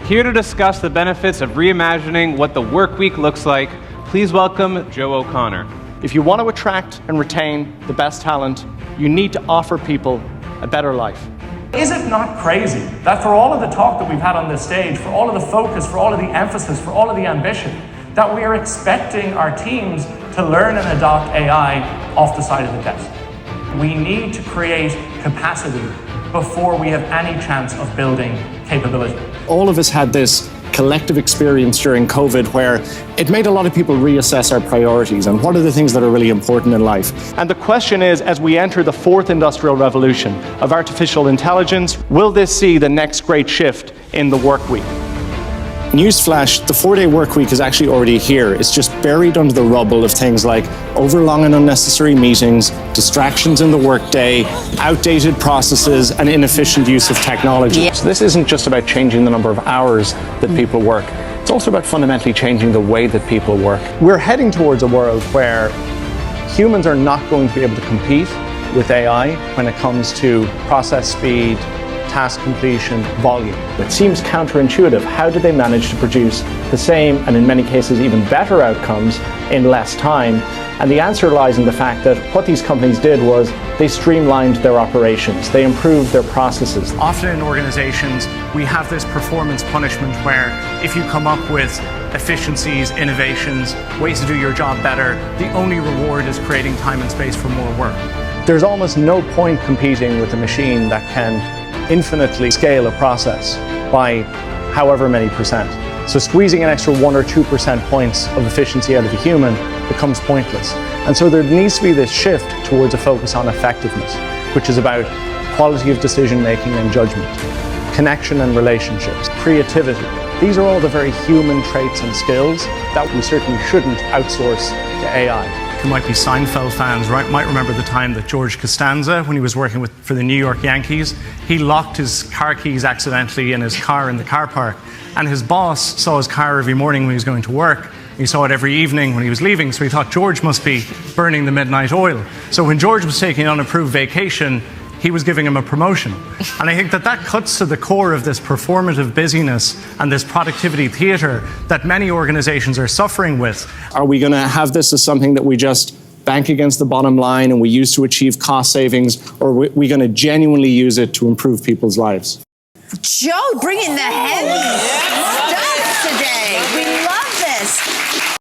Here to discuss the benefits of reimagining what the work week looks like, please welcome Joe O'Connor. If you want to attract and retain the best talent, you need to offer people a better life. Is it not crazy that for all of the talk that we've had on this stage, for all of the focus, for all of the emphasis, for all of the ambition, that we are expecting our teams to learn and adopt AI off the side of the desk? We need to create capacity before we have any chance of building capability. All of us had this collective experience during COVID where it made a lot of people reassess our priorities and what are the things that are really important in life. And the question is, as we enter the fourth industrial revolution of artificial intelligence, will this see the next great shift in the work week? Newsflash, the 4-day work week is actually already here. It's just buried under the rubble of things like overlong and unnecessary meetings, distractions in the workday, outdated processes, and inefficient use of technology. So this isn't just about changing the number of hours that people work. It's also about fundamentally changing the way that people work. We're heading towards a world where humans are not going to be able to compete with AI when it comes to process speed, task completion, volume. It seems counterintuitive. How do they manage to produce the same, and in many cases even better outcomes in less time? And the answer lies in the fact that what these companies did was they streamlined their operations, they improved their processes. Often in organizations, we have this performance punishment where if you come up with efficiencies, innovations, ways to do your job better, the only reward is creating time and space for more work. There's almost no point competing with a machine that can infinitely scale a process by however many percent. So squeezing an extra 1 or 2% points of efficiency out of a human becomes pointless. And so there needs to be this shift towards a focus on effectiveness, which is about quality of decision making and judgment, connection and relationships, creativity. These are all the very human traits and skills that we certainly shouldn't outsource to AI. Who might be Seinfeld fans, right, might remember the time that George Costanza, when he was working for the New York Yankees, he locked his car keys accidentally in his car in the car park. And his boss saw his car every morning when he was going to work. He saw it every evening when he was leaving, so he thought George must be burning the midnight oil. So when George was taking an unapproved vacation, he was giving him a promotion. And I think that cuts to the core of this performative busyness and this productivity theater that many organizations are suffering with. Are we going to have this as something that we just bank against the bottom line and we use to achieve cost savings, or are we going to genuinely use it to improve people's lives? Joe, bringing the heavy stuff today. We love